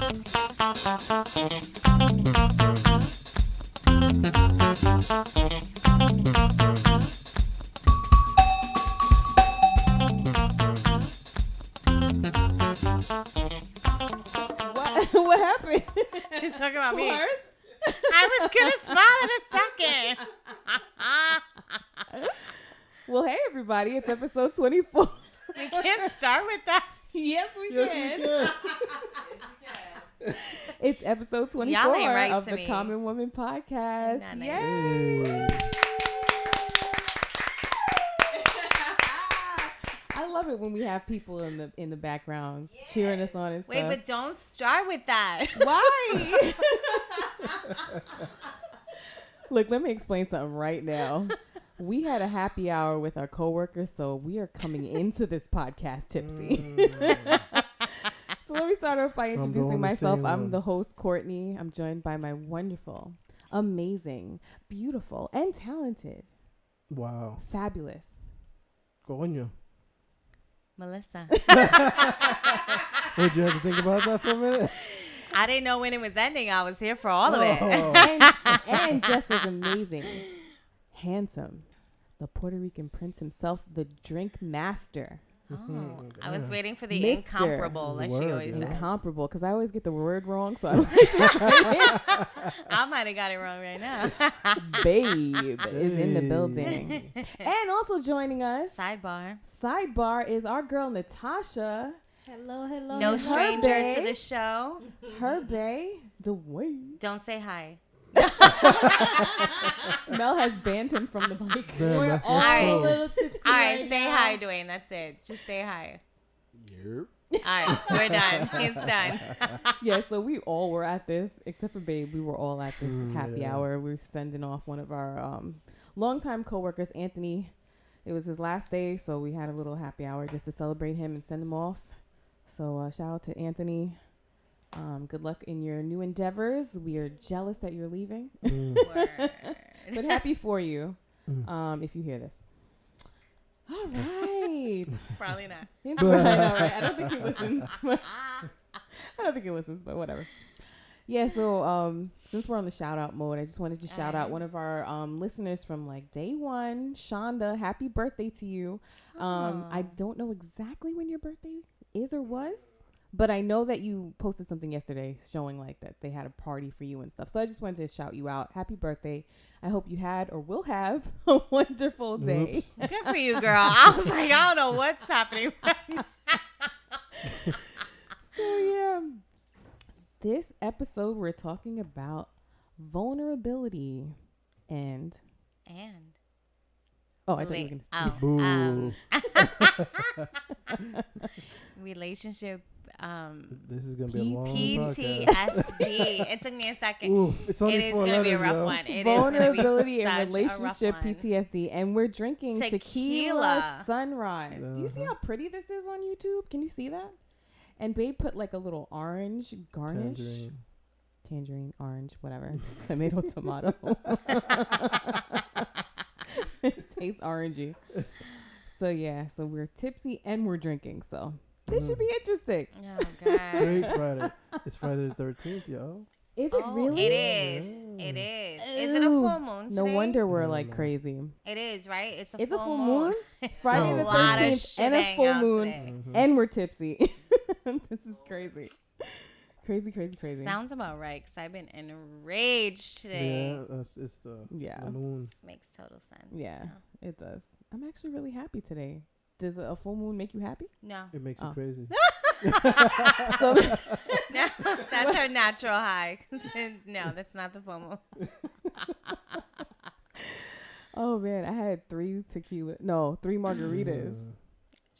What happened? He's talking about me. Horse? I was gonna smile in a second. Well, hey everybody, it's episode 24. We can't start with that. Yes, we can. It's episode 24 Y'all ain't right of to the me. Common Woman Podcast. Nah, nah. Yay! I love it when we have people in the background cheering us on and stuff. Wait, but don't start with that. Why? Look, let me explain something right now. We had a happy hour with our coworkers, so we are coming into this podcast tipsy. So let me start off by introducing myself. I'm the host, Cortnie. I'm joined by my wonderful, amazing, beautiful, and talented, fabulous Coño. Melissa. Would you have to think about that for a minute? I didn't know when it was ending. I was here for all of it. and just as amazing, handsome, the Puerto Rican prince himself, the drink master. Oh, I was waiting for the Mr. incomparable, like she always says. Incomparable, because I always get the word wrong, so I don't like to say it. I might have got it wrong right now. Babe is in the building. And also joining us, Sidebar is our girl Natasha. Hello. No stranger bae. to the show. Her bae, Dwayne. Don't say hi. Mel has banned him from the mic. We're all right. a little tipsy. All right, right say now. hi, Dwayne. That's it. Just say hi. Yep. All right, we're done. It's done. Yeah, so we all were at this, except for Babe. We were all at this happy hour. We were sending off one of our longtime coworkers, Anthony. It was his last day, so we had a little happy hour just to celebrate him and send him off. So shout out to Anthony. Good luck in your new endeavors. We are jealous that you're leaving, but happy for you if you hear this. All right. Probably not. I know, right? I don't think he listens. But whatever. Yeah, so since we're on the shout out mode, I just wanted to shout out one of our listeners from like day one, Shonda. Happy birthday to you. I don't know exactly when your birthday is or was, but I know that you posted something yesterday showing like that they had a party for you and stuff. So I just wanted to shout you out. Happy birthday. I hope you had or will have a wonderful day. Good for you, girl. I was like, I don't know what's happening right now. So yeah, this episode we're talking about vulnerability and oh, I thought you were gonna say relationship. This is gonna be a long podcast. PTSD. It took me a second. Ooh, it's only it is 4 gonna be a letters, rough yo. one. It vulnerability is gonna and be such a rough relationship one. PTSD, and we're drinking tequila sunrise. Uh-huh. Do you see how pretty this is on YouTube? Can you see that? And Babe put like a little orange garnish, tangerine, orange, whatever, tomato. It tastes orangey. So yeah, so we're tipsy and we're drinking. So this should be interesting. Oh God. Great Friday. It's Friday the 13th, yo. Is it really? It is. It is. Is it a full moon today? No wonder we're like crazy. It is, right? It's a full moon. Friday the A lot of 13th and a shit full out moon, today. and we're tipsy. This is crazy. Crazy. Sounds about right, because I've been enraged today. Yeah, it's the moon. Makes total sense. Yeah, it does. I'm actually really happy today. Does a full moon make you happy? No. It makes you crazy. So No, that's her natural high. No, that's not the full moon. oh man, I had 3 margaritas.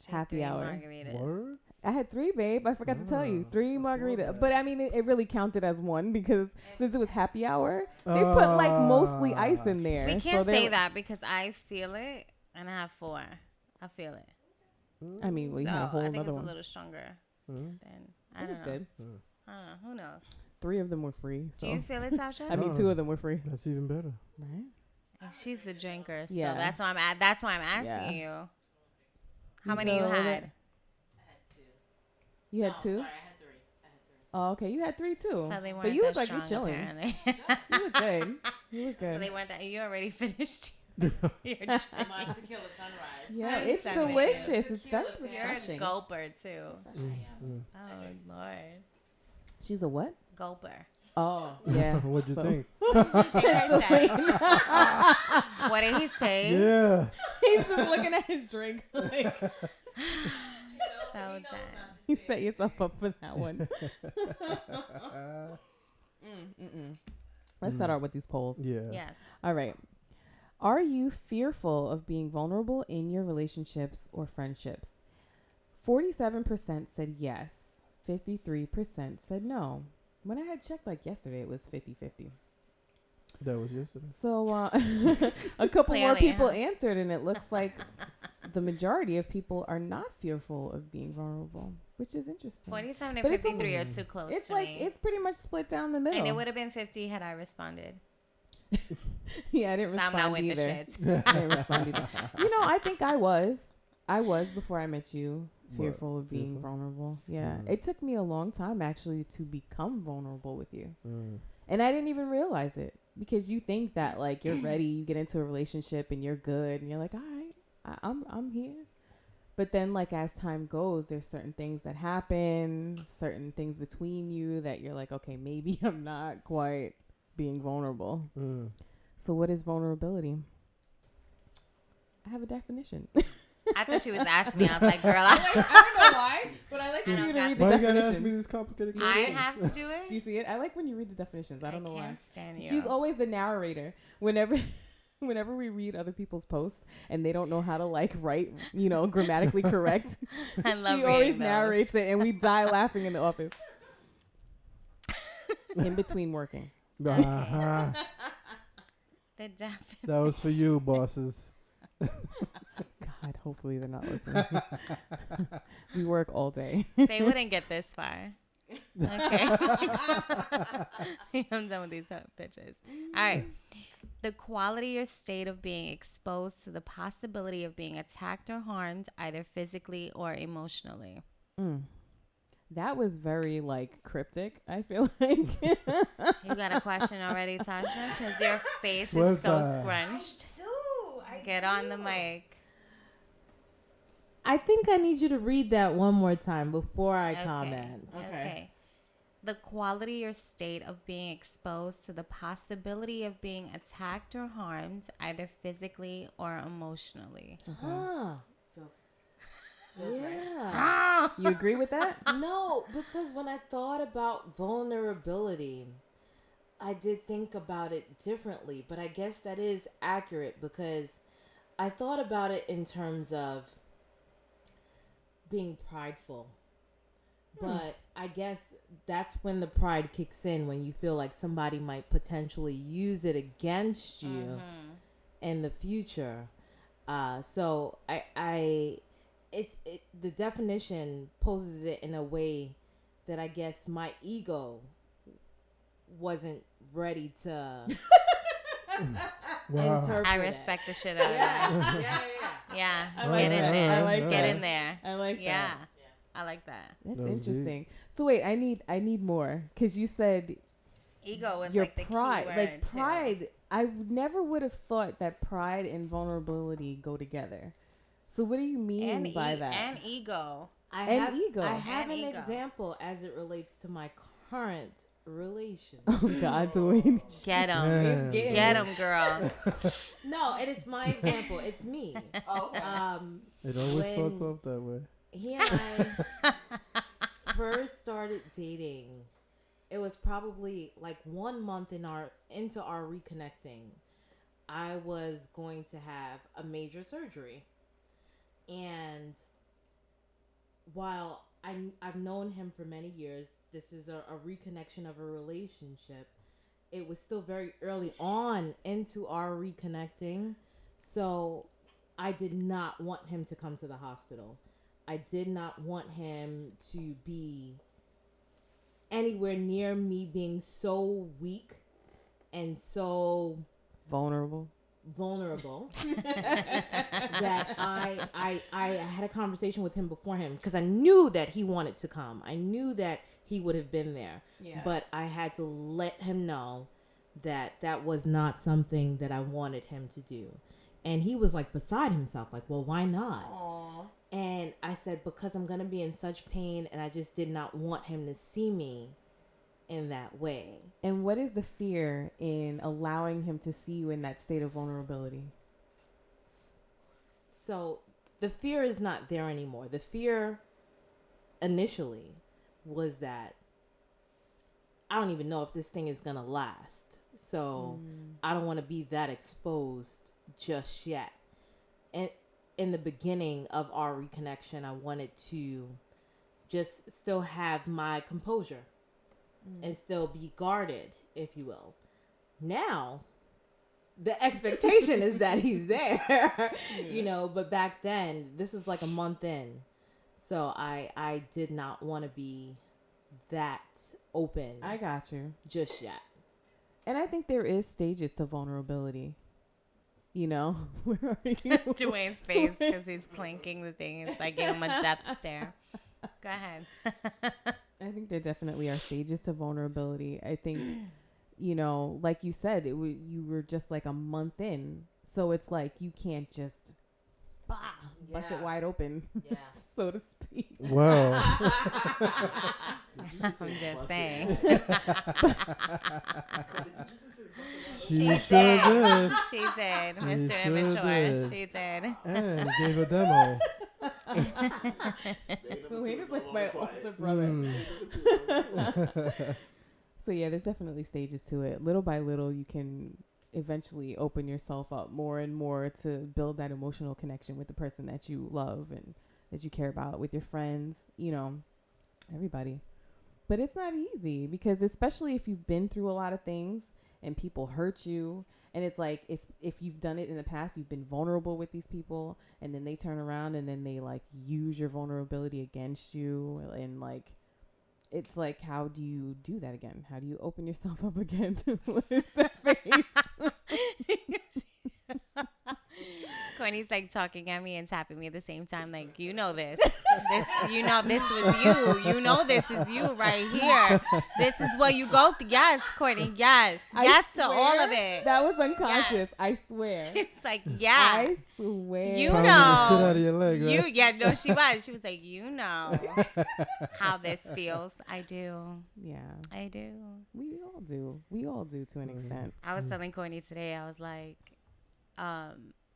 Happy hour. Margaritas. Word? I had 3, babe. I forgot to tell you. 3 margaritas. But I mean, it really counted as 1 because since it was happy hour, they put like mostly ice in there. We can't say that because I feel it and I have 4. I feel it. I mean, we so had a whole I think other it's one. a little stronger than I don't know. Good. I don't know. Who knows? 3 of them were free. So. Do you feel it, Tasha? I mean, 2 of them were free. That's even better. Right? And she's the drinker, so Yeah. that's why I'm asking you. How many you feel had? it? You had 2? Sorry, I had 3. Oh, okay. You had 3 too. So they weren't but you look that like you're strong, chilling. apparently. You look good. You look good. So they weren't that. You already finished your drink. My tequila sunrise. Yeah, I'm it's sorry. delicious. It's very You're a refreshing. gulper, too. I am. Oh, Lord. She's a what? Gulper. Oh, yeah. What'd you think? What did he say? Yeah. He's just looking at his drink. Like, So done. you set yourself up for that one. Let's start out with these polls. Yeah. Yes. All right. Are you fearful of being vulnerable in your relationships or friendships? 47% said yes. 53% said no. When I had checked like yesterday, it was 50-50. That was yesterday. So a couple more Clearly, people huh? answered, and it looks like the majority of people are not fearful of being vulnerable, which is interesting. 47 and But it's 53 are almost- too close It's to like, me. it's pretty much split down the middle. And it would have been 50 had I responded. Yeah, I didn't So I'm not respond with either. the shits. I didn't respond either. You know, I think I was before I met you, fearful of being Fearful? vulnerable. Yeah. Mhm. It took me a long time actually to become vulnerable with you. Mm. And I didn't even realize it because you think that like you're ready, you get into a relationship and you're good and you're like, all right, I'm here. But then like as time goes, there's certain things that happen, certain things between you that you're like, okay, maybe I'm not quite being vulnerable. Mm. So what is vulnerability? I have a definition. I thought she was asking me. I was like, girl, I don't know why, but I like for I you don't to read the Why you gotta ask me definitions. these complicated Do you I questions? have to do it. Do you see it? I like when you read the definitions. I don't know why. Can't stand you. She's always the narrator. Whenever we read other people's posts and they don't know how to like write, grammatically correct, I love she always reading those. narrates it and we die laughing in the office. In between working. Uh-huh. The definition. That was for you, bosses. God, hopefully they're not listening. We work all day. They wouldn't get this far. Okay. I'm done with these bitches. All right. The quality or state of being exposed to the possibility of being attacked or harmed, either physically or emotionally. That was very like cryptic, I feel like. You got a question already, Tasha? Because your face is What's so that? scrunched. I Get on the mic. I think I need you to read that one more time before I comment. Okay. The quality or state of being exposed to the possibility of being attacked or harmed, either physically or emotionally. Huh. Feels Yeah. You agree with that? No, because when I thought about vulnerability, I did think about it differently, but I guess that is accurate because I thought about it in terms of being prideful. But I guess that's when the pride kicks in, when you feel like somebody might potentially use it against you in the future. So the definition poses it in a way that I guess my ego wasn't ready to interpret. I respect the shit out of that. Yeah. Yeah. I like Get in that. there. I like Get that. in there. I like Yeah. that. I like that. That's That was interesting. So wait, I need more because you said Ego was your like the pride, key word. like too. pride. I never would have thought that pride and vulnerability go together. So what do you mean by that? And ego. I And have, ego. I have And an ego. example as it relates to my current relation. Oh God, Dwayne. Get him. Man. Get him, girl. No, and it's my example. It's me. It always When- starts off that way. He and I first started dating. It was probably like 1 month into our reconnecting. I was going to have a major surgery. And while I've known him for many years, this is a reconnection of a relationship. It was still very early on into our reconnecting. So I did not want him to come to the hospital. I did not want him to be anywhere near me being so weak and so Vulnerable. vulnerable that I had a conversation with him before him because I knew that he wanted to come. I knew that he would have been there. Yeah. But I had to let him know that that was not something that I wanted him to do. And he was like beside himself, like, well, why not? Aww. And I said, because I'm going to be in such pain and I just did not want him to see me in that way. And what is the fear in allowing him to see you in that state of vulnerability? So the fear is not there anymore. The fear initially was that I don't even know if this thing is going to last. So I don't want to be that exposed just yet. And in the beginning of our reconnection, I wanted to just still have my composure and still be guarded, if you will. Now, the expectation is that he's there, you know, but back then, this was like a month in. So I did not want to be that open. I got you. Just yet. And I think there is stages to vulnerability. You know, where are you? Dwayne's face because he's clinking the thing. It's like giving him a death stare. Go ahead. I think there definitely are stages to vulnerability. I think, you know, like you said, you were just like a month in. So it's like you can't just bust it wide open, so to speak. Wow. I'm just saying. She sure did. She did, Mr. Immature. She did. And gave a demo. Dwayne is like my older brother. So yeah, there's definitely stages to it. Little by little, you can eventually open yourself up more and more to build that emotional connection with the person that you love and that you care about, with your friends, you know, everybody. But it's not easy because especially if you've been through a lot of things and people hurt you, and it's like, if you've done it in the past, you've been vulnerable with these people, and then they turn around and then they like use your vulnerability against you, and like, it's like, how do you do that again? How do you open yourself up again? What is that face? Cornie's like talking at me and tapping me at the same time. Like, you know this. You know this was you. You know this is you right here. This is what you go through. Yes, Cornie. Yes. Yes to all of it. That was unconscious. Yes. I swear. It's like, yeah. I swear. You Pounding know. the shit out of your leg, right? No, she was. She was like, you know how this feels. I do. Yeah. I do. We all do. We all do to an extent. I was telling Cornie today, I was like,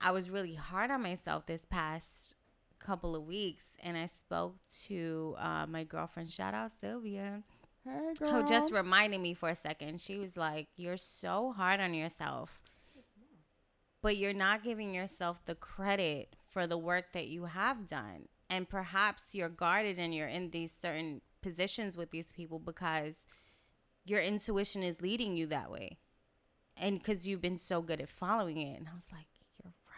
I was really hard on myself this past couple of weeks, and I spoke to my girlfriend, Shoutout Sylvia, hey, girl, who just reminded me for a second. She was like, you're so hard on yourself, but you're not giving yourself the credit for the work that you have done. And perhaps you're guarded and you're in these certain positions with these people because your intuition is leading you that way, and because you've been so good at following it. And I was like,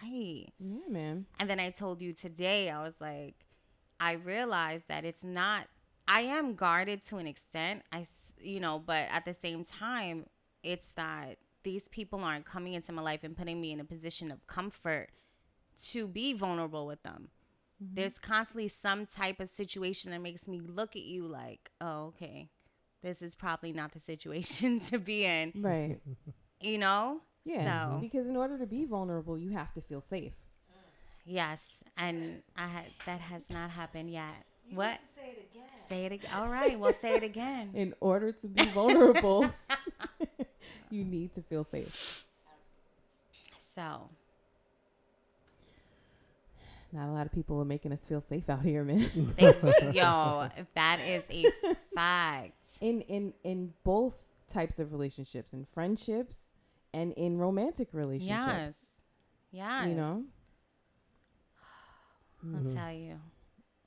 right. Yeah, man. And then I told you today, I was like, I realized that it's not, I am guarded to an extent, but at the same time, it's that these people aren't coming into my life and putting me in a position of comfort to be vulnerable with them. Mm-hmm. There's constantly some type of situation that makes me look at you like, oh, okay, this is probably not the situation to be in. Right. You know? Yeah, so, because in order to be vulnerable, you have to feel safe. Yes, and that has not happened yet. What? Say it again. Say it again. All right, we'll say it again. In order to be vulnerable, you need to feel safe. So, not a lot of people are making us feel safe out here, man. Yo, that is a fact. In both types of relationships, in friendships and in romantic relationships. Yes. You know? I'll tell you.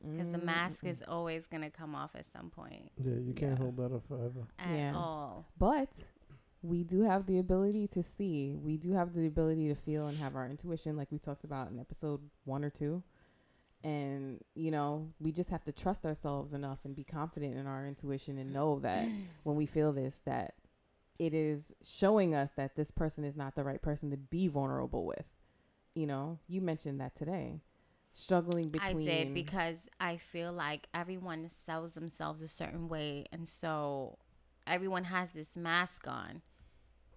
Because the mask is always going to come off at some point. Yeah, you can't hold that up forever. At all. But we do have the ability to see. We do have the ability to feel and have our intuition, like we talked about in episode 1 or 2. And, you know, we just have to trust ourselves enough and be confident in our intuition and know that when we feel this, that it is showing us that this person is not the right person to be vulnerable with. You know, you mentioned that today. Struggling between. I did, because I feel like everyone sells themselves a certain way. And so everyone has this mask on.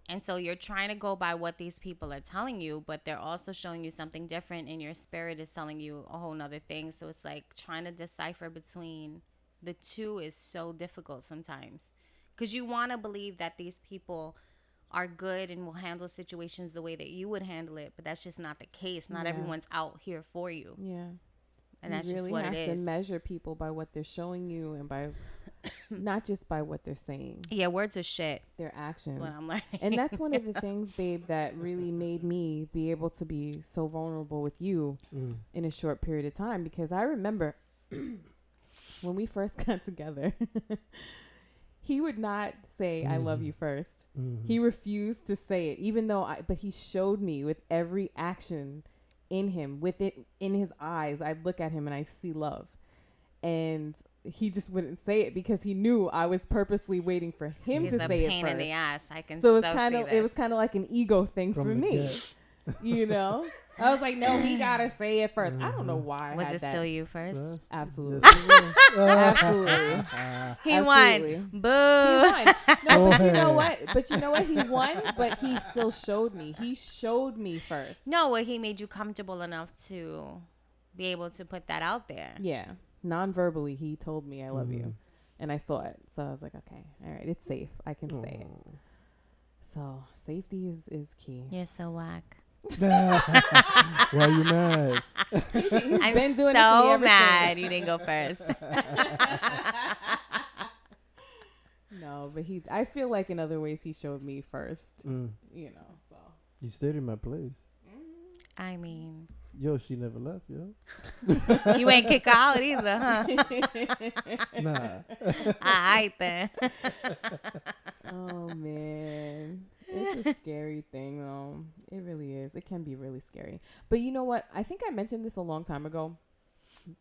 And so you're trying to go by what these people are telling you, but they're also showing you something different, and your spirit is telling you a whole nother thing. So it's like trying to decipher between the two is so difficult sometimes, because you want to believe that these people are good and will handle situations the way that you would handle it, but that's just not the case. Not everyone's out here for you. Yeah. And that's just what it is. You really have to measure people by what they're showing you, and by not just by what they're saying. Yeah, words are shit. Their actions. That's what I'm learning. And that's one of the things, babe, that really made me be able to be so vulnerable with you in a short period of time. Because I remember when we first got together, he would not say, I love you first. He refused to say it, even though but he showed me with every action in him, with it in his eyes. I'd look at him and I see love. And he just wouldn't say it because he knew I was purposely waiting for him to say it first. Pain in the ass. I can. So it was kind of like an ego thing for me, you know. I was like, no, he gotta say it first. I don't know why. Was it still you first? Absolutely, absolutely. He won. Boo. He won. No, but you know what? He won, but he still showed me. He showed me first. No, well, he made you comfortable enough to be able to put that out there. Yeah. Non-verbally, he told me I love you, and I saw it. So I was like, okay, all right, it's safe. I can say it. So safety is key. You're so whack. Why are you mad? I'm been doing so it to me ever mad since. you didn't go first. No, but I feel like in other ways he showed me first. You know, so You stayed in my place. I mean, Yo, she never left, yo. you ain't kick her out either, huh? Nah. All right then. oh man, it's a scary thing though. It really is. It can be really scary. But you know what? I think I mentioned this a long time ago.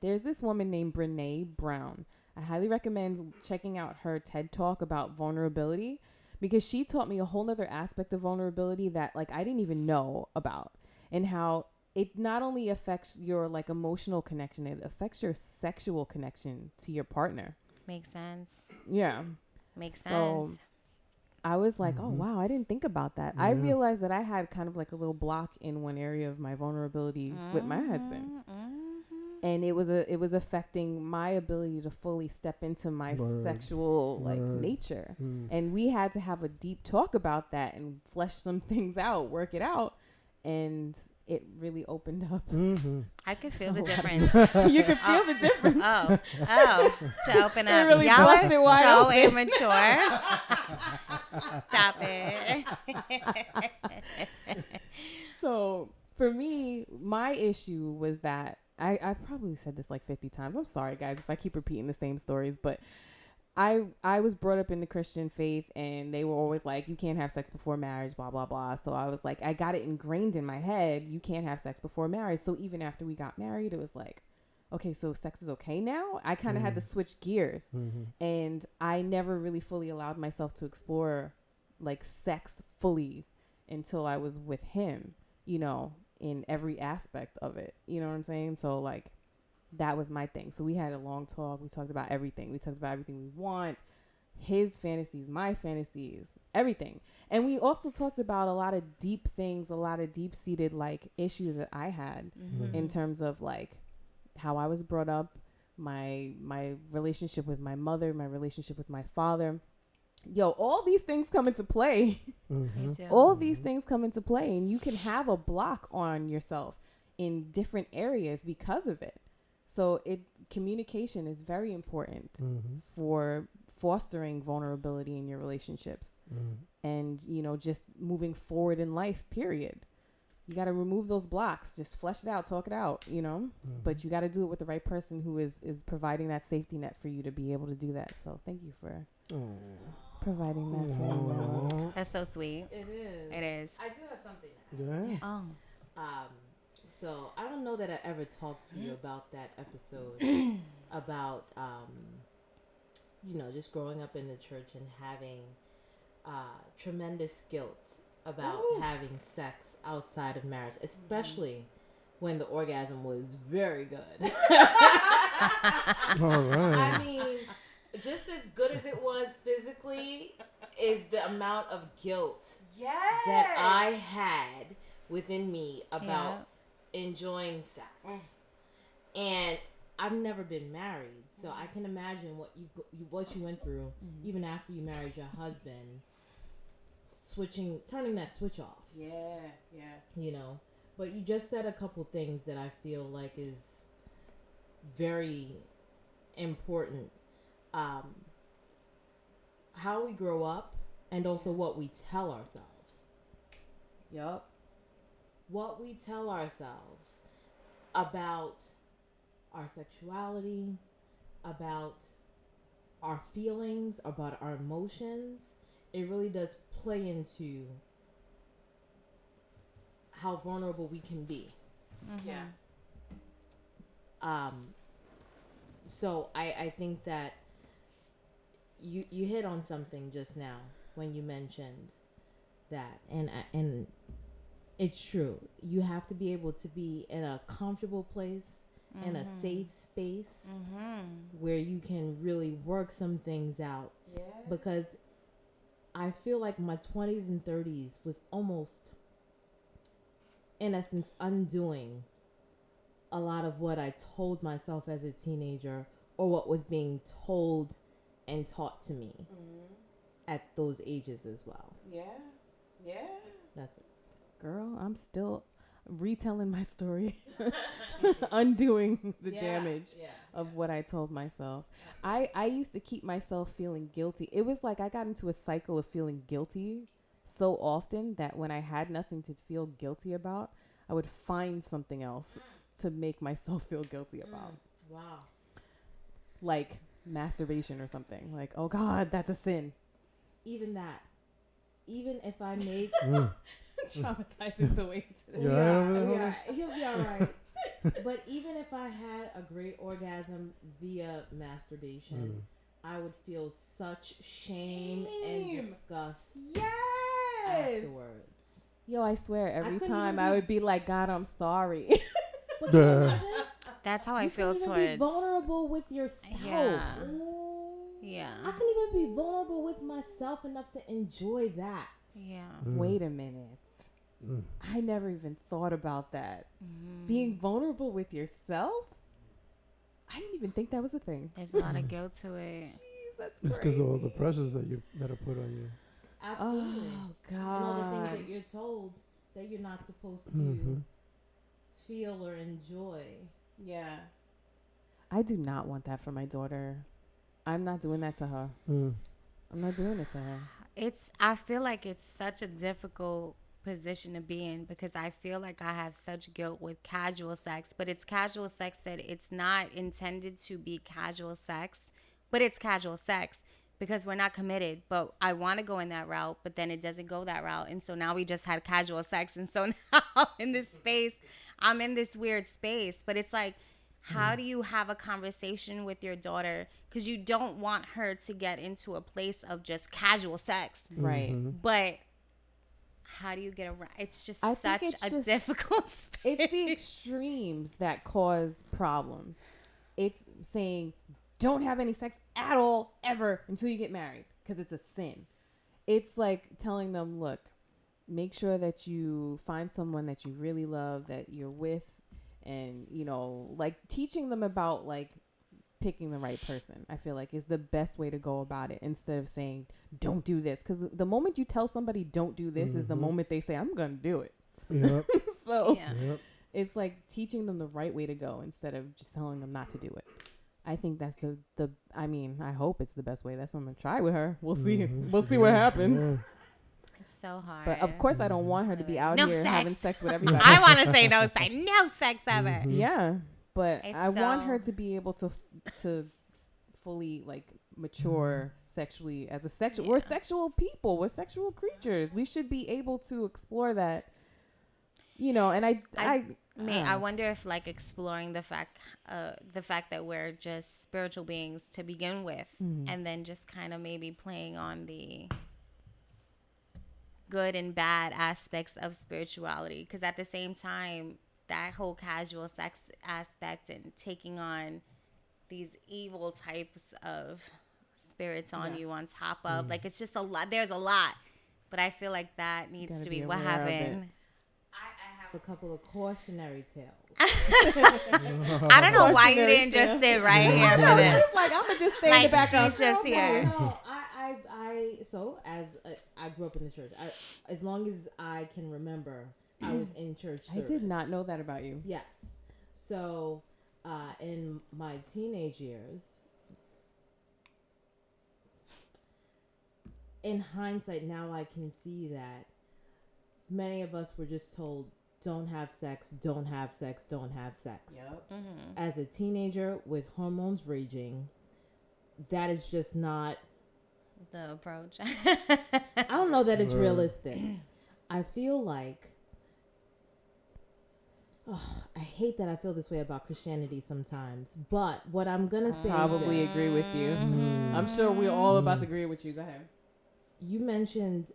There's this woman named Brene Brown. I highly recommend checking out her TED Talk about vulnerability, because she taught me a whole nother aspect of vulnerability that like I didn't even know about, and how it not only affects your like emotional connection, it affects your sexual connection to your partner. Makes sense. Yeah. Makes So sense. I was like, oh, wow, I didn't think about that. I realized that I had kind of like a little block in one area of my vulnerability with my husband. And it was affecting my ability to fully step into my sexual like nature. And we had to have a deep talk about that and flesh some things out, work it out. And it really opened up. I could feel the difference. You could feel the difference. Oh, to open up. It really Y'all are busted wide so open. immature. Stop it. So for me, my issue was that I probably said this like 50 times. I'm sorry, guys, if I keep repeating the same stories, but I was brought up in the Christian faith, and they were always like, you can't have sex before marriage, blah, blah, blah. So I was like, I got it ingrained in my head. You can't have sex before marriage. So even after we got married, it was like, okay, so sex is okay now? I kind of had to switch gears. And I never really fully allowed myself to explore like sex fully until I was with him, you know, in every aspect of it. You know what I'm saying? So like, that was my thing. So we had a long talk. We talked about everything. We talked about everything we want, his fantasies, my fantasies, everything. And we also talked about a lot of deep things, a lot of deep-seated like issues that I had in terms of like how I was brought up, my relationship with my mother, my relationship with my father. Yo, all these things come into play. All these things come into play, and you can have a block on yourself in different areas because of it. So communication is very important for fostering vulnerability in your relationships and, you know, just moving forward in life, period. You got to remove those blocks, just flesh it out, talk it out, you know, but you got to do it with the right person who is providing that safety net for you to be able to do that. So thank you for providing that for me, Mella. That's so sweet. It is. It is. I do have something to add. Yeah. Oh. So I don't know that I ever talked to you about that episode about, you know, just growing up in the church and having tremendous guilt about Ooh. having sex outside of marriage, especially when the orgasm was very good. All right. I mean, just as good as it was physically is the amount of guilt that I had within me about enjoying sex. And I've never been married, so I can imagine what you went through even after you married your husband, turning that switch off. You know, but you just said a couple things that I feel like is very important. How we grow up and also what we tell ourselves. Yup. What we tell ourselves about our sexuality, about our feelings, about our emotions, it really does play into how vulnerable we can be. Yeah. So I think that you hit on something just now when you mentioned that, and it's true. You have to be able to be in a comfortable place, in a safe space where you can really work some things out. Yeah. Because I feel like my 20s and 30s was almost, in essence, undoing a lot of what I told myself as a teenager or what was being told and taught to me at those ages as well. Yeah. That's it. Girl, I'm still retelling my story, undoing the damage of what I told myself. I used to keep myself feeling guilty. It was like I got into a cycle of feeling guilty so often that when I had nothing to feel guilty about, I would find something else to make myself feel guilty about. Wow. Like masturbation or something. Like, oh God, that's a sin. Even that. Even if I make... Traumatizing to wait today. He'll be all right. But even if I had a great orgasm via masturbation, I would feel such shame and disgust afterwards. Yo, I swear, every couldn't time even I be- would be like, God, I'm sorry. But can you imagine? That's how I You feel can even towards. be vulnerable with yourself. Yeah. Ooh. Yeah. I can even be vulnerable with myself enough to enjoy that. Yeah. Wait a minute. I never even thought about that. Being vulnerable with yourself? I didn't even think that was a thing. There's a lot of guilt to it. Jeez, that's It's crazy. because of all the pressures that are put on you. Absolutely. Oh, And all the things God. that you're told that you're not supposed to feel or enjoy. Yeah. I do not want that for my daughter. I'm not doing that to her. Mm. I'm not doing it to her. I feel like it's such a difficult position to be in because I feel like I have such guilt with casual sex, but it's casual sex that it's not intended to be casual sex, but it's casual sex because we're not committed. But I want to go in that route, but then it doesn't go that route. And so now we just had casual sex. And so now I'm in this weird space, but it's like, how do you have a conversation with your daughter? Because you don't want her to get into a place of just casual sex. Right. But how do you get around? It's just I think such it's a just- difficult space. It's the extremes that cause problems. It's saying, don't have any sex at all, ever, until you get married, because it's a sin. It's like telling them, look, make sure that you find someone that you really love, that you're with, and, you know, like teaching them about, like, picking the right person, I feel like is the best way to go about it, instead of saying, don't do this. Because the moment you tell somebody don't do this is the moment they say, I'm going to do it. Yep. So Yeah. Yep. it's like teaching them the right way to go instead of just telling them not to do it. I think that's I mean, I hope it's the best way. That's what I'm going to try with her. We'll see. We'll see what happens. Yeah. It's so hard. But of course, I don't want her to be out No here sex. having sex with everybody. I want to say no sex. No sex ever. Yeah, but It's I want her so- to be able to fully like mature sexually as a sexual. We're sexual people. We're sexual creatures. We should be able to explore that. You know, and I wonder if like exploring the fact that we're just spiritual beings to begin with, and then just kind of maybe playing on the good and bad aspects of spirituality, because at the same time, that whole casual sex aspect and taking on these evil types of spirits on you on top of, like, it's just a lot. There's a lot, but I feel like that needs to be what happened. I have a couple of cautionary tales. I don't know why you didn't just sit right here. No, she's like, I'm gonna just stay in the background. She's just here. No, so as I grew up in the church. As long as I can remember, I was in church service. I did not know that about you. Yes. So, in my teenage years, in hindsight, now I can see that many of us were just told, don't have sex, don't have sex, don't have sex. Yep. Mm-hmm. As a teenager with hormones raging, that is just not The approach. I don't know that it's realistic. I feel like I hate that I feel this way about Christianity sometimes, but what I'm gonna say Probably is agree with you. I'm sure we're all about to agree with you. Go ahead. you mentioned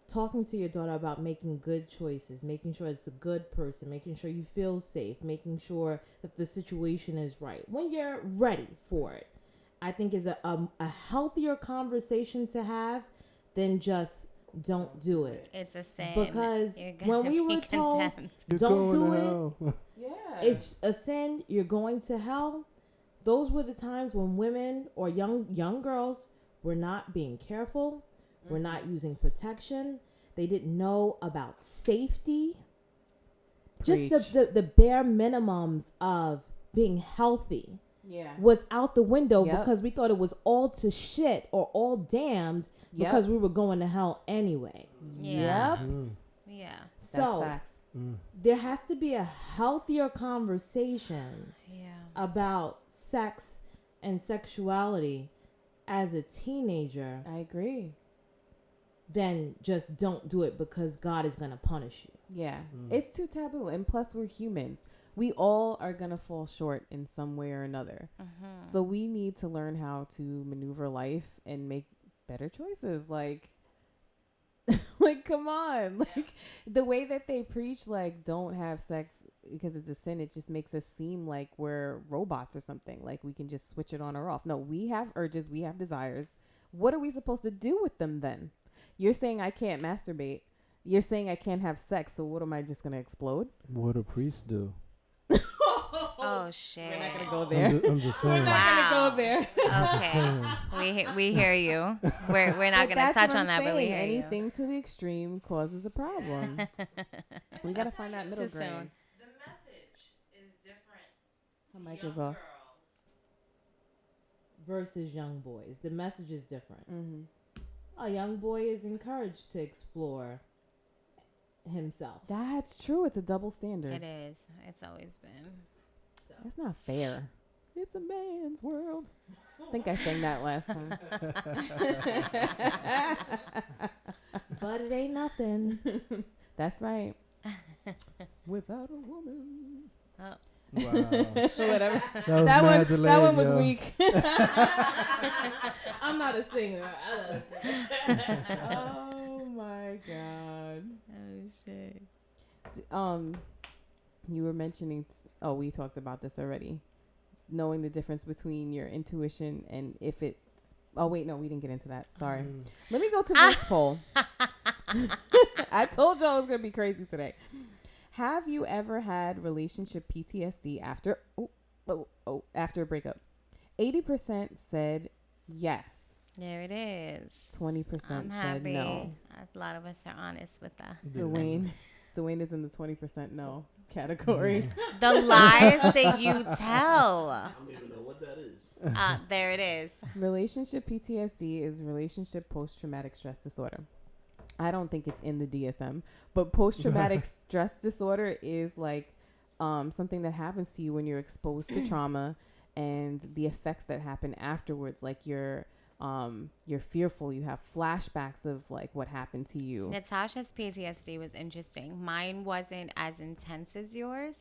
talking to your daughter about making good choices, making sure it's a good person, making sure you feel safe, making sure that the situation is right when you're ready for it. I think is a healthier conversation to have than just don't do it. It's a sin. Because You're gonna when we be were told condemned. don't do it, Yeah. it's a sin, you're going to hell. Those were the times when women or young girls were not being careful, were not using protection. They didn't know about safety. Preach. Just the bare minimums of being healthy Yeah. was out the window Yep. because we thought it was all to shit or all damned because we were going to hell anyway. Yeah. Yep. Yeah. So That's facts. there has to be a healthier conversation Yeah. about sex and sexuality as a teenager I agree. than just don't do it because God is going to punish you. Yeah. It's too taboo. And plus, we're humans. We all are going to fall short in some way or another. So we need to learn how to maneuver life and make better choices. Like, like, come on. Like, the way that they preach, like, don't have sex because it's a sin, it just makes us seem like we're robots or something. Like, we can just switch it on or off. No, we have urges. We have desires. What are we supposed to do with them then? You're saying I can't masturbate. You're saying I can't have sex. So what am I just going to explode? What do priests do? Oh shit. We're not going to go there. I'm just saying. We're not going to go there. Okay. We hear you. We're not going to touch on that, but we hear you. Anything to the extreme causes a problem. We got to find that middle Too ground. soon. The message is different My mic is off. versus young boys. The message is different. Mm-hmm. A young boy is encouraged to explore himself. That's true. It's a double standard. It is. It's always been. That's not fair. It's a man's world. I think I sang that last time. But it ain't nothing. That's right. Without a woman. Oh. Wow. Whatever. That was That one was weak. I'm not a singer. Oh my god. Oh shit. You were mentioning. We talked about this already. Knowing the difference between your intuition and if it's. Oh wait, no, we didn't get into that. Sorry. Let me go to the next poll. I told y'all it was gonna be crazy today. Have you ever had relationship PTSD after after a breakup? 80% said yes. There it is. 20% I'm said happy. no. A lot of us are honest with that. Dwayne is in the 20% no category. The lies that you tell. I don't even know what that is. There it is. Relationship PTSD is relationship post-traumatic stress disorder. I don't think it's in the DSM, but post-traumatic stress disorder is like something that happens to you when you're exposed to trauma and the effects that happen afterwards. Like you're fearful, you have flashbacks of like what happened to you. Natasha's PTSD was interesting. Mine wasn't as intense as yours.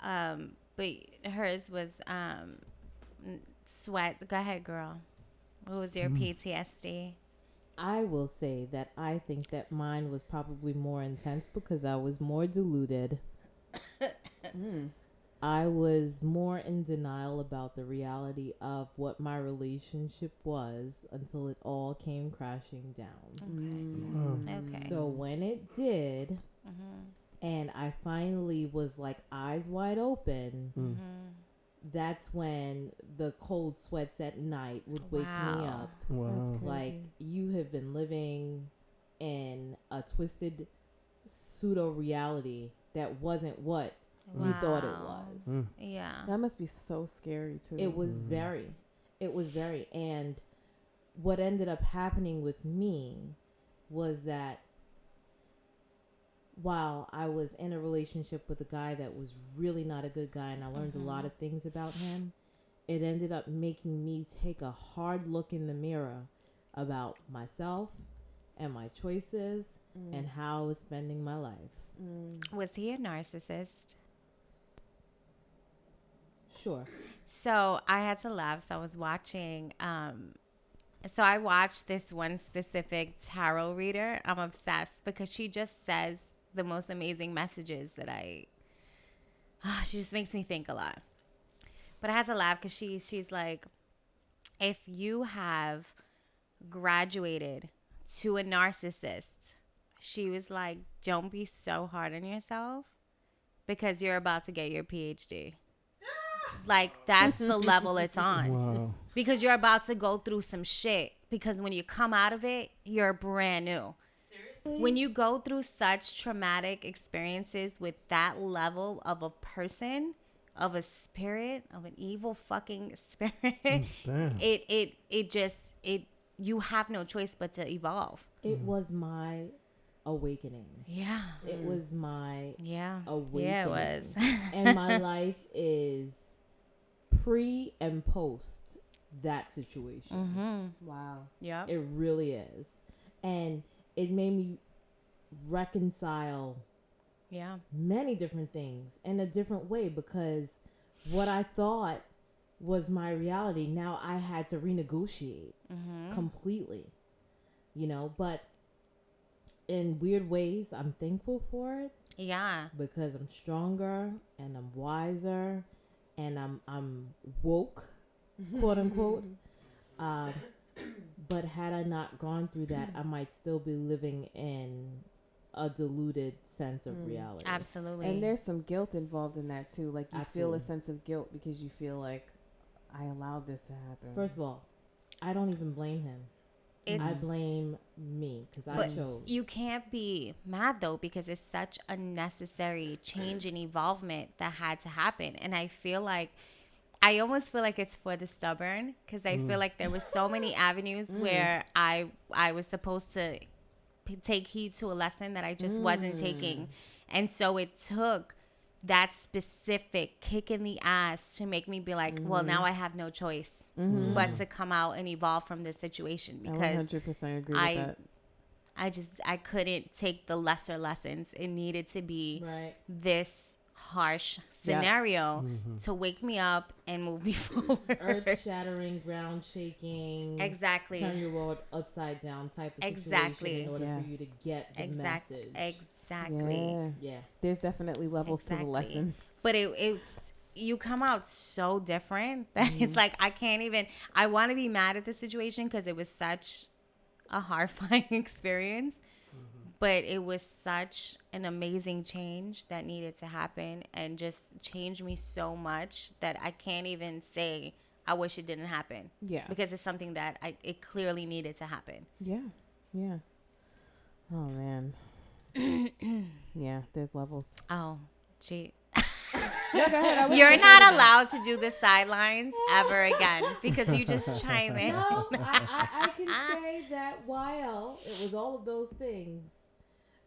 But hers was sweat. Go ahead, girl. What was your PTSD? I will say that I think that mine was probably more intense because I was more deluded. I was more in denial about the reality of what my relationship was until it all came crashing down. Okay. So when it did, and I finally was like eyes wide open, that's when the cold sweats at night would wake me up. Wow. Like, you have been living in a twisted pseudo reality that wasn't what you thought it was. Yeah. That must be so scary too. It was very. And what ended up happening with me was that while I was in a relationship with a guy that was really not a good guy and I learned a lot of things about him, it ended up making me take a hard look in the mirror about myself and my choices and how I was spending my life. Was he a narcissist? Sure. So I had to laugh. So I was watching. So I watched this one specific tarot reader. I'm obsessed because she just says the most amazing messages that she just makes me think a lot. But I had to laugh because she's like, if you have graduated to a narcissist, she was like, don't be so hard on yourself because you're about to get your PhD. Like, that's the level it's on. Wow. Because you're about to go through some shit. Because when you come out of it, you're brand new. Seriously? When you go through such traumatic experiences with that level of a person, of a spirit, of an evil fucking spirit, you have no choice but to evolve. It was my awakening. Yeah. It was my awakening. Yeah, it was. And my life is pre and post that situation. Wow. Yeah. It really is. And it made me reconcile many different things in a different way because what I thought was my reality, now I had to renegotiate completely, but in weird ways, I'm thankful for it. Yeah. Because I'm stronger and I'm wiser and I'm woke, quote unquote. But had I not gone through that, I might still be living in a deluded sense of reality. Absolutely. And there's some guilt involved in that too. Like you feel a Absolutely. sense of guilt because you feel like I allowed this to happen. First of all, I don't even blame him. I blame me because I chose. You can't be mad though because it's such a necessary change and evolvement that had to happen. And I almost feel like it's for the stubborn because I feel like there were so many avenues where I was supposed to take heed to a lesson that I just wasn't taking. And so it took that specific kick in the ass to make me be like, well, now I have no choice but to come out and evolve from this situation because I 100% agree with that. I couldn't take the lesser lessons. It needed to be this harsh scenario to wake me up and move me forward. Earth shattering, ground shaking. Exactly. Turn your world upside down type of situation in order for you to get the message. Exactly. Yeah. There's definitely levels to the lesson. But it's you come out so different that it's like I want to be mad at the situation because it was such a horrifying experience. But it was such an amazing change that needed to happen and just changed me so much that I can't even say I wish it didn't happen. Yeah. Because it's something that it clearly needed to happen. Yeah. Yeah. Oh, man. Yeah, there's levels. Oh, gee. Yeah, go ahead. You're not allowed to do the sidelines ever again because you just chime in. No, I can say that while it was all of those things,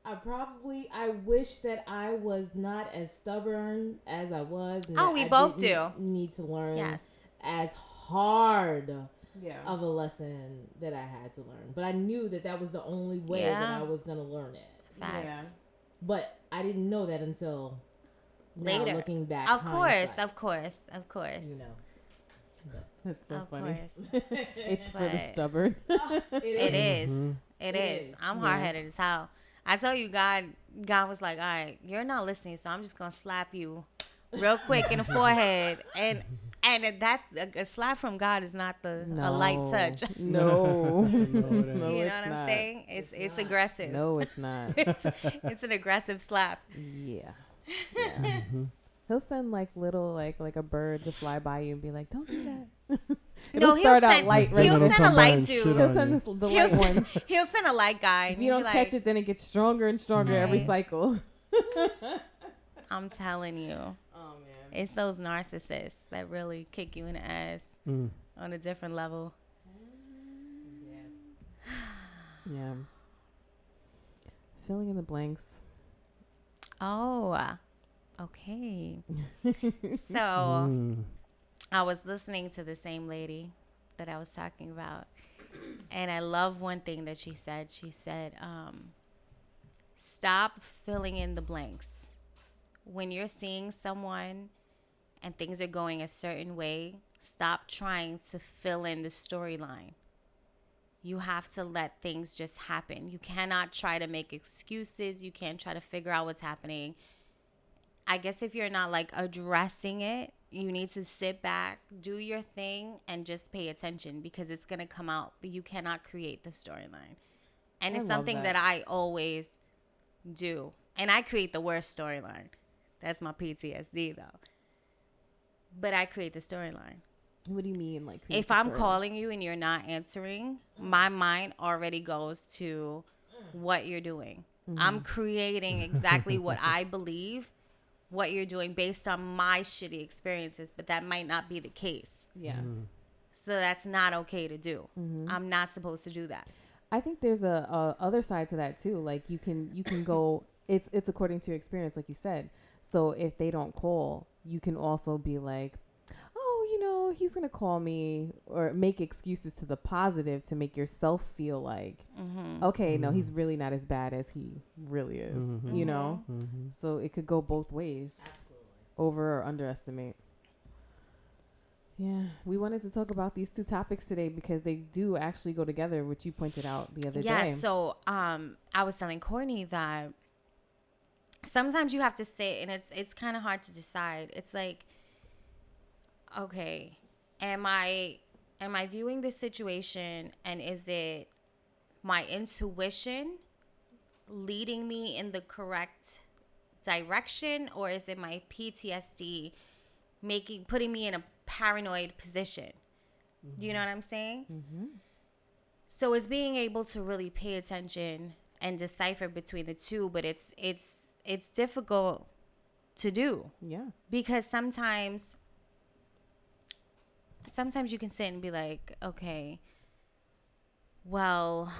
I wish that I was not as stubborn as I was. And we I both didn't do. Need to learn Yes. as hard of a lesson that I had to learn. But I knew that was the only way that I was going to learn it. Facts. Yeah. But I didn't know that until Later. now, looking back. Of hindsight, course. You know. That's so Of funny. course. It's for the But stubborn. it is. Mhm. It It is. is. I'm Yeah. hard-headed as hell. I tell you, God was like, all right, you're not listening, so I'm just going to slap you real quick in the forehead. And that's a slap from God is not a light touch. No. No, it ain't. No, You know it's what I'm not. saying? It's not. aggressive. No, it's not. It's an aggressive slap. Yeah. Yeah. He'll send like little like a bird to fly by you and be like, "Don't do that." It'll he'll start out send- light, right? he'll Then send come a by light and dude. shit He'll on send you. this, the light ones. He'll send a light guy. If and you he'll don't be catch like, it, then it gets stronger and stronger every Right. cycle. I'm telling you, Oh man. it's those narcissists that really kick you in the ass Mm. on a different level. Yeah. Yeah. Filling in the blanks. Oh, okay. So Mm. I was listening to the same lady that I was talking about, and I love one thing that she said. She said, stop filling in the blanks. When you're seeing someone and things are going a certain way, stop trying to fill in the storyline. You have to let things just happen. You cannot try to make excuses. You can't try to figure out what's happening. I guess if you're not like addressing it, you need to sit back, do your thing, and just pay attention because it's going to come out, but you cannot create the storyline. And I it's love something that. that I always do. And I create the worst storyline. That's my PTSD though. But I create the storyline. What do you mean, like? create If the I'm story? calling you and you're not answering, my mind already goes to what you're doing. I'm creating exactly what I believe what you're doing based on my shitty experiences, but that might not be the case. Yeah. So that's not okay to do. I'm not supposed to do that. I think there's a other side to that too. Like you can go. It's according to your experience, like you said. So if they don't call, you can also be like, oh, he's gonna call me, or make excuses to the positive to make yourself feel like, okay, no, he's really not as bad as he really is. You know. So it could go both ways. Absolutely. Over or underestimate. Yeah, we wanted to talk about these two topics today because they do actually go together, which you pointed out the other day. Yeah, so I was telling Cornie that sometimes you have to sit and it's kind of hard to decide. It's like, okay, am I viewing this situation and is it my intuition leading me in the correct direction, or is it my PTSD putting me in a paranoid position? You know what I'm saying? So it's being able to really pay attention and decipher between the two, but it's difficult to do Yeah. because sometimes you can sit and be like, okay, well,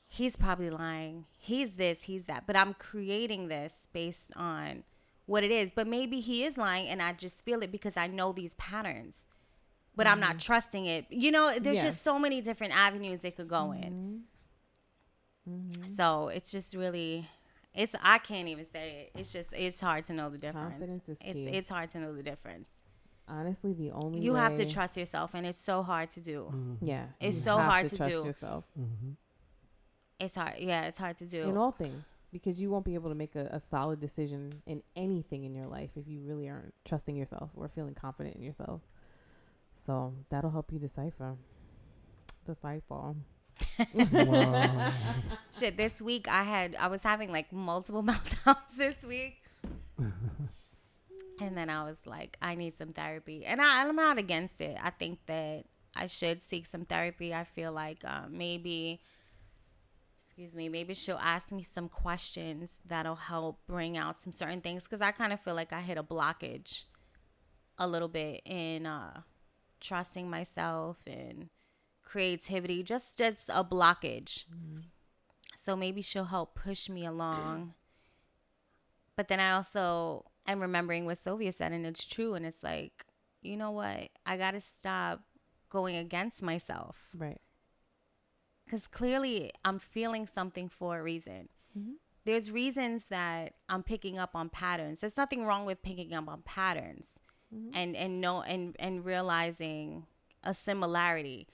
he's probably lying. He's this, he's that. But I'm creating this based on what it is. But maybe he is lying and I just feel it because I know these patterns. But I'm not trusting it. There's Yeah. just so many different avenues it could go in. So it's just really, I can't even say it. It's hard to know the difference. Confidence is key. It's hard to know the difference. Honestly, the only You way, have to trust yourself, and it's so hard to do. Yeah, It's you so have hard to trust do. yourself It's hard. Yeah, it's hard to do. in all things because you won't be able to make a solid decision in anything in your life if you really aren't trusting yourself or feeling confident in yourself. So that'll help you decipher. Wow. Shit, this week I was having like multiple meltdowns this week. And then I was like, I need some therapy. And I'm not against it. I think that I should seek some therapy. I feel like maybe she'll ask me some questions that'll help bring out some certain things. Because I kind of feel like I hit a blockage a little bit in trusting myself and creativity. Just a blockage. So maybe she'll help push me along. But then I also am remembering what Sylvia said, and it's true. And it's like, you know what? I got to stop going against myself. Right. Because clearly I'm feeling something for a reason. There's reasons that I'm picking up on patterns. There's nothing wrong with picking up on patterns. and realizing a similarity.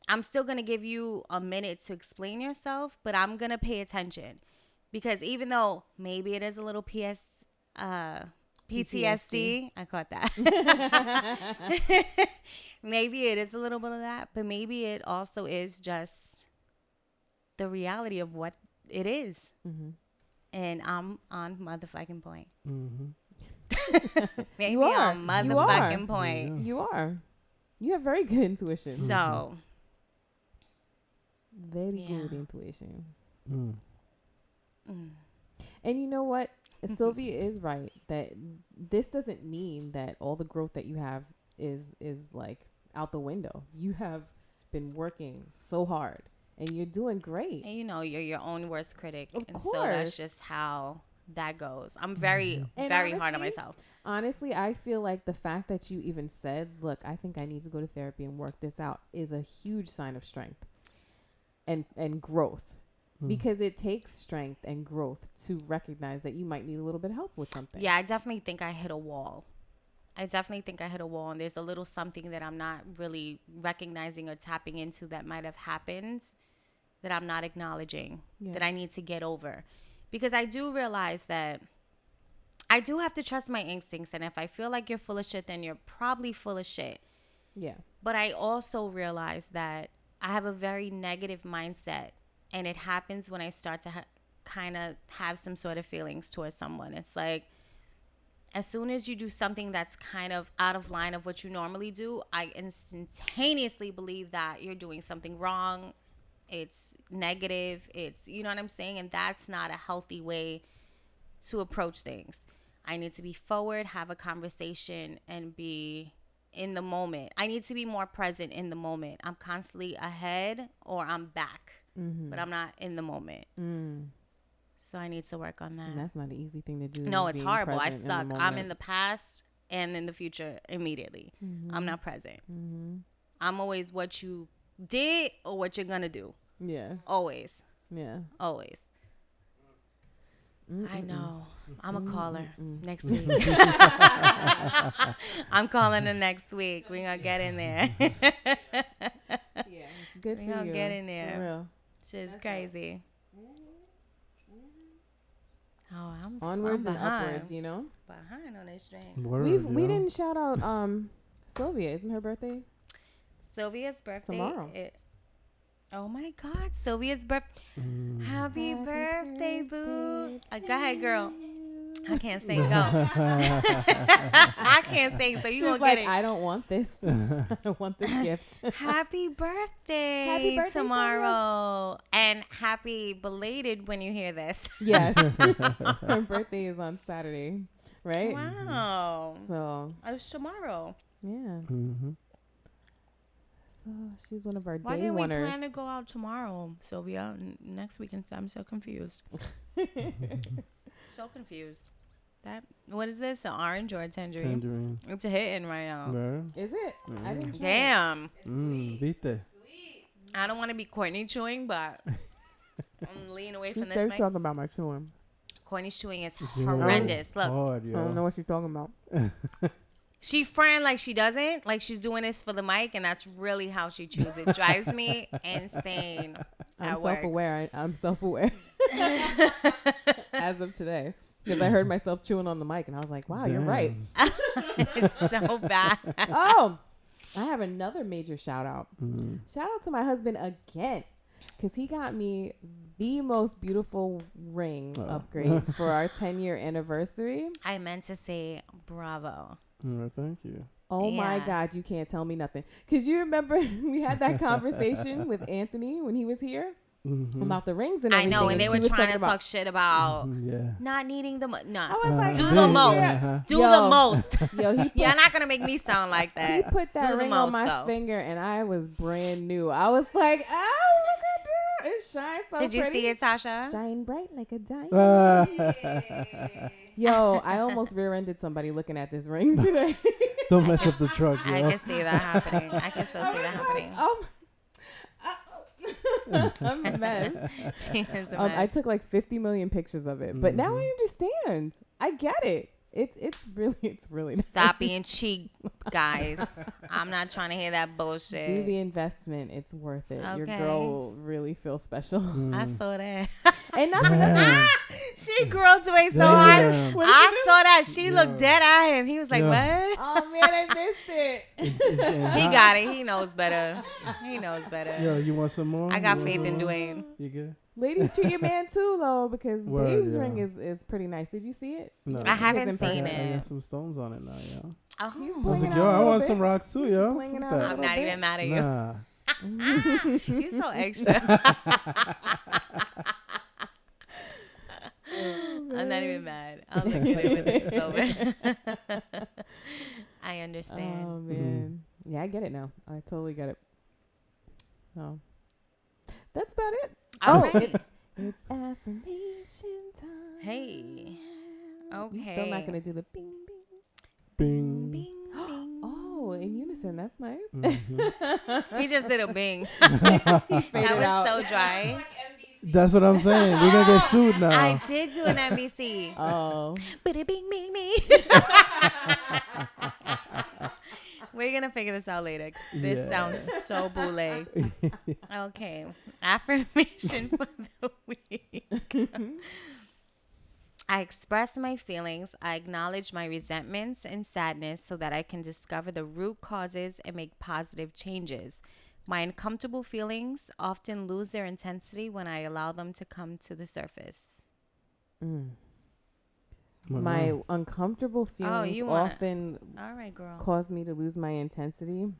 I'm still going to give you a minute to explain yourself, but I'm going to pay attention, because even though maybe it is a little PTSD, I caught that. Maybe it is a little bit of that, but maybe it also is just the reality of what it is. Mm-hmm. And I'm on motherfucking point. Mm-hmm. Maybe You are. on motherfucking point. Yeah. You are. You have very good intuition. So, Very Yeah. good intuition. Mm. And you know what? Sylvia is right that this doesn't mean that all the growth that you have is like out the window. You have been working so hard and you're doing great. and you know, you're your own worst critic. Of and so that's course. just how that goes. I'm very, And very hard on honestly, myself. Honestly, I feel like the fact that you even said, look, I think I need to go to therapy and work this out is a huge sign of strength and growth. Because it takes strength and growth to recognize that you might need a little bit of help with something. Yeah, I definitely think I hit a wall. And there's a little something that I'm not really recognizing or tapping into that might have happened that I'm not acknowledging, that I need to get over. Because I do realize that I do have to trust my instincts. And if I feel like you're full of shit, then you're probably full of shit. Yeah. But I also realize that I have a very negative mindset. And it happens when I start to kind of have some sort of feelings towards someone. It's like, as soon as you do something that's kind of out of line of what you normally do, I instantaneously believe that you're doing something wrong. It's negative. It's, you know what I'm saying? And that's not a healthy way to approach things. I need to be forward, have a conversation, and be in the moment. I need to be more present in the moment. I'm constantly ahead or I'm back. But I'm not in the moment. So I need to work on that. And that's not an easy thing to do. No, it's being horrible. I present in the suck. I'm moment. in the past and in the future immediately. I'm not present. I'm always what you did or what you're going to do. Yeah. Always. Yeah. Always. I know. I'm a caller next week. I'm calling her next week. We're going to get in there. Yeah. Good for We're going you. to get in there. For real. Shit's crazy. Oh, I'm Onwards I'm and behind. upwards, you know? Behind on this string. Word, We yo. didn't shout out Sylvia. Isn't her birthday? Sylvia's birthday. Tomorrow. Oh my God, Sylvia's birthday. Happy birthday, boo. Go ahead, girl. I can't sing. Go. I can't sing, so you She's won't like, get it. I don't want this. I don't want this gift. Happy birthday, Happy birthday, tomorrow. And happy belated when you hear this. Yes. Her birthday is on Saturday, right? Wow. So, It's tomorrow. yeah. Mm-hmm. So, she's one of our Why day didn't we oneers. plan to go out tomorrow, Sylvia? Next weekend, I'm so confused. So confused. What is this? An orange or a tangerine? Tangerine. It's a hitting right now. Word. Is it? I didn't try. Damn. Vite. I don't want to be Cortnie chewing, but I'm leaning away She from this starts mic. talking about my chewing. Cortnie's chewing is Yeah. horrendous. Look, Hard, I don't know yo. what she's talking about. she fran like she doesn't. Like she's doing this for the mic, and that's really how she chews. It drives me insane. I'm at work. self-aware. I'm self-aware. As of today. Because I heard myself chewing on the mic, and I was like, wow, you're right. It's so bad. Oh, I have another major shout out. Mm-hmm. Shout out to my husband again, because he got me the most beautiful ring upgrade for our 10-year anniversary. I meant to say bravo. Thank you. Oh my Yeah. God, you can't tell me nothing. Because you remember we had that conversation with Anthony when he was here about the rings and I everything. know, and they she were was trying talking to about- talk shit about Yeah. not needing the no. I was like, Do oh, the most. yeah. Do Yo. the most. Yo, he put, You're not gonna make me sound like that. he put that Do the ring on most, my though. finger, and I was brand new. I was like, oh, look at that. It shines so Did you pretty. see it, Tasha? Shine bright like a diamond. Ah. Yo, I almost rear-ended somebody looking at this ring today. Don't mess up the truck, I yo. can see that happening. I can still see that happening. I'm a mess. She is a I mess. took like 50 million pictures of it, but now I understand. I get it. It's really nice. Stop being cheap, guys. I'm not trying to hear that bullshit. Do the investment. It's worth it. Your Okay. girl will really feel special. I saw that. And not for nothing. She grilled away so Yeah. hard. Yeah. I saw that. She Yeah. looked dead at him. He was like, Yeah. what? Oh man, I missed it. It's getting He hot. got it. He knows better. He knows better. Yo, you want some more? I got You want faith some in more? Dwayne. You good? Ladies, treat your man too though, because Word, Babe's yeah. ring is pretty nice. Did you see it? No. I haven't in seen person. it. I got some stones on it now, yo. He's Oh, I was Blinging like, out yo, a I little want bit. some rocks too, yo. blinging Fuck out a that. I'm little not bit. even mad at you. Nah. You're so extra. I'm not even mad. I'll look at it when this is over. I understand. Oh man, yeah, I get it now. I totally get it. Oh, that's about it. All oh, right. it's affirmation time. Hey. You still not Okay. gonna do the bing bing? Bing. Bing, bing. Oh, in unison. That's nice. Mhm. He just did a bing. Fade That it was out. so dry. That's what I'm saying. We're gonna get sued now. I did do an NBC. Oh, Bing, bing, bing. We're gonna figure this out later. 'Cause this Yeah. sounds so boule. Okay. Affirmation for the week. I express my feelings. I acknowledge my resentments and sadness so that I can discover the root causes and make positive changes. My uncomfortable feelings often lose their intensity when I allow them to come to the surface. my uncomfortable feelings you wanna- often All right, girl. cause me to lose my intensity.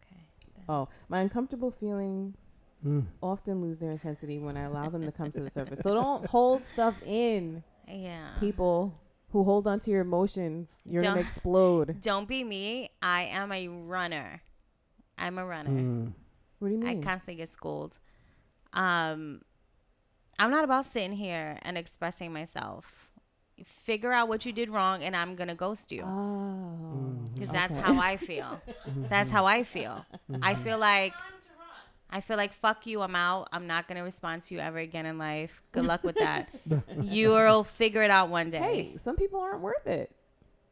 Okay. Oh, my uncomfortable feelings Mm. often lose their intensity when I allow them to come to the surface. So don't hold stuff in. Yeah. People who hold on to your emotions, you're Don't- gonna explode. Don't be me. I am a runner. I'm a runner. Mm. What do you I mean? constantly get schooled. I'm not about sitting here and expressing myself. Figure out what you did wrong, and I'm gonna ghost you Oh, because that's okay. how I feel. That's how I feel. I feel like fuck you. I'm out. I'm not gonna respond to you ever again in life. Good luck with that. You'll figure it out one day. Hey, some people aren't worth it.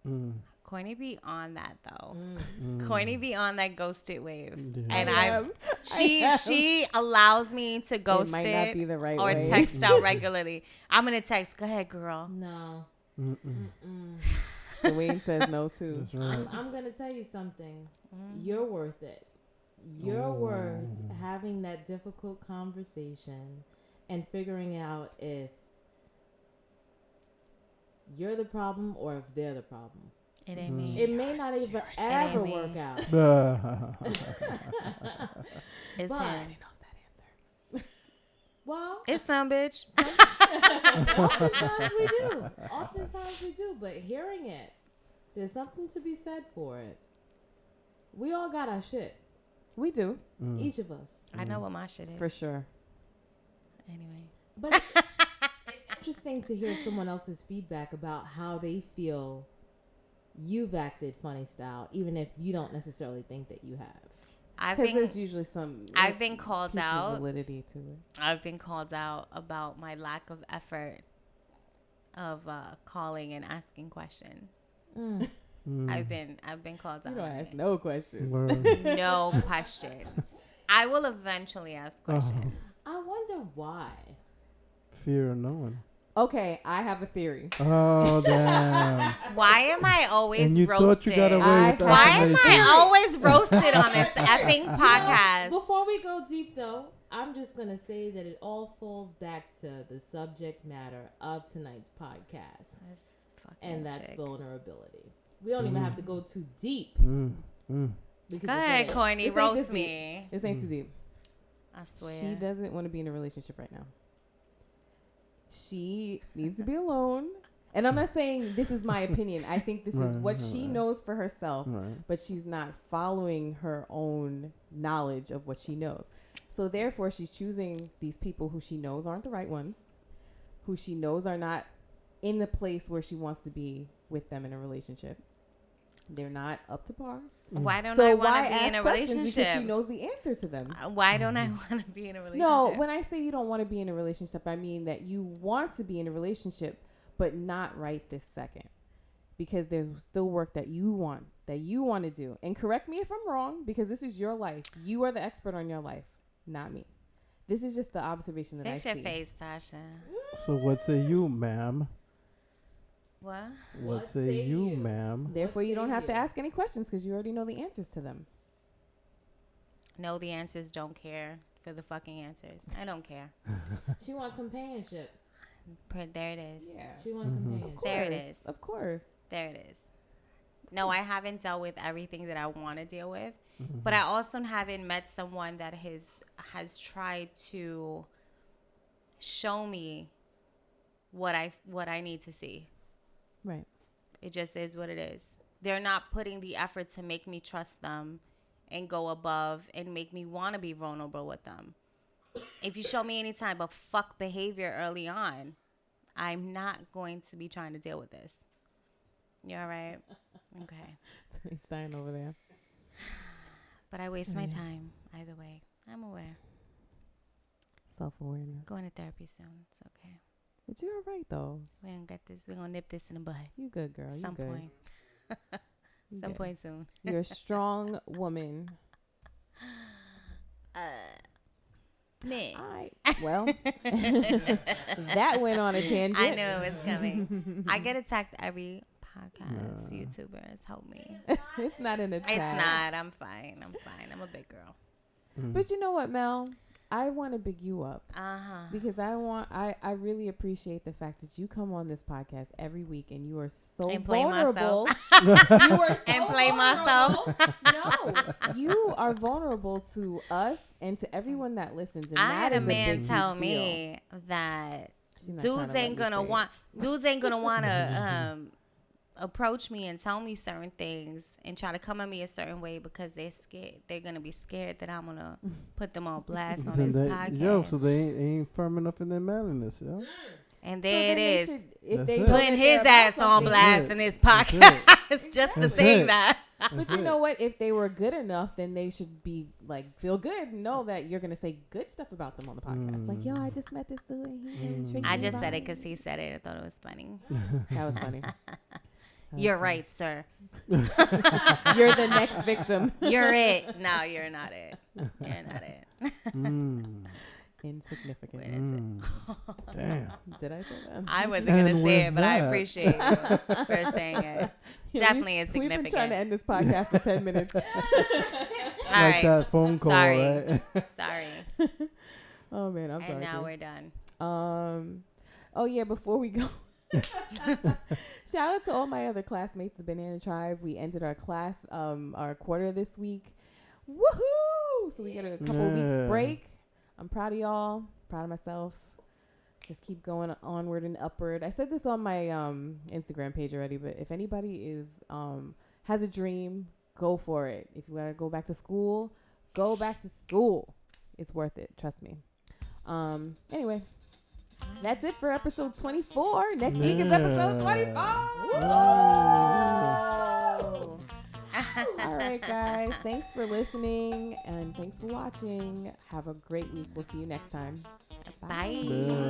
Mm. Cornie be on that though. Mm. Cornie be on that ghosted wave, Yeah. and I am. she allows me to ghost it might not be the right or way. text out regularly. I'm gonna text. Go ahead, girl. No. Mm-mm. Dwayne says no too. That's right. I'm gonna tell you something. You're worth it. You're worth having that difficult conversation and figuring out if you're the problem or if they're the problem. It ain't me. It may not even ever me. work out. It's but- him. knows that answer. Well, It's them, bitch. oftentimes we do. Oftentimes we do. But hearing it, there's something to be said for it. We all got our shit. We do, Each of us. I know what my shit is. for sure. Anyway. But it's interesting to hear someone else's feedback about how they feel you've acted funny style, even if you don't necessarily think that you have. Because there's usually some. I've been called piece of out. validity to it. I've been called out about my lack of effort of calling and asking questions. I've been called You out. don't on ask it. no questions. Word. No questions. I will eventually ask questions. I wonder why. Fear of knowing. Okay, I have a theory. Oh damn! Why am I always And you roasted? thought you got away with the Why am affirmation. I always roasted on this effing podcast? Before we go deep, though, I'm just going to say that it all falls back to the subject matter of tonight's podcast, This fucking and that's chick. vulnerability. We don't even have to go too deep. We could Go just ahead, say, Cornie, This ain't roast this deep. me. This ain't too deep. I swear. She doesn't want to be in a relationship right now. She needs to be alone. And I'm not saying this is my opinion. I think this is Right, what she right. knows for herself, Right. but she's not following her own knowledge of what she knows. So therefore, she's choosing these people who she knows aren't the right ones, who she knows are not in the place where she wants to be with them in a relationship. They're not up to par. Why don't So I why want to be ask in a questions? relationship? Because she knows the answer to them. Why don't I want to be in a relationship? No, when I say you don't want to be in a relationship, I mean that you want to be in a relationship, but not right this second. because there's still work that you want to do. And correct me if I'm wrong, because this is your life. You are the expert on your life, not me. This is just the observation that Fix I your see. face, Tasha. So what say you, ma'am? What? What say you, ma'am? Therefore, you don't have to you? ask any questions because you already know the answers to them. No, the answers don't care for the fucking answers. I don't care. She want companionship. There it is. Yeah. She want Mhm. companionship. There it is. Of course. There it is. No, I haven't dealt with everything that I want to deal with, Mm-hmm. but I also haven't met someone that has tried to show me what I need to see. Right. It just is what it is. They're not putting the effort to make me trust them and go above and make me want to be vulnerable with them. If you show me any type of fuck behavior early on, I'm not going to be trying to deal with this. You all right? Okay. It's dying over there. But I waste my time either way. I'm aware. Self-awareness. Going to therapy soon. It's okay. But you're all right, though. We're going to get this. We're going to nip this in the bud. You good, girl. You Some good. point. You Some good. point soon. You're a strong woman. Me. All right. Well, that went on a tangent. I knew it was coming. I get attacked every podcast. YouTubers help me. It's not an attack. It's not. I'm fine. I'm a big girl. But you know what, Mel? I want to big you up Uh-huh. because I really appreciate the fact that you come on this podcast every week and you are so And play vulnerable. myself. You are so And play myself. No, you are vulnerable to us and to everyone that listens. And I that had a is man big, tell huge me that She's not trying dudes to let ain't me gonna say it. want to approach me and tell me certain things and try to come at me a certain way because they're scared. They're gonna be scared that I'm gonna put them on blast on Then this they- podcast. Yo, so they ain't firm enough in their manliness, yo. And So there then it they is. should- if That's they it. know Putting that his they're about ass on something- blast it. in this That's podcast just for That's saying it. that. But you know what? If they were good enough, then they should be like feel good and know that you're gonna say good stuff about them on the podcast. Like, yo, I just met this dude and he really treated I me just said it right. because he said it. I thought it was funny. That was funny. You're right, sir. You're the next victim. You're it. No, you're not it. You're not it. Insignificant. Damn. Did I say that? I wasn't going to And say with it, but I that- appreciate you for saying it. Definitely We've been trying insignificant. to end this podcast for 10 minutes. All Like right. that phone call, Sorry. right? Sorry. Oh man, I'm sorry. And now Jay. we're done. Oh yeah, before we go, shout out to all my other classmates, the Banana Tribe. We ended our class, our quarter this week. Woohoo! So we get a couple weeks break. I'm proud of y'all. Proud of myself. Just keep going onward and upward. I said this on my Instagram page already, but if anybody is has a dream, go for it. If you want to go back to school, go back to school. It's worth it. Trust me. Anyway, that's it for episode 24. Next week is episode 24. All right, guys. Thanks for listening and thanks for watching. Have a great week. We'll see you next time. Bye. Yeah.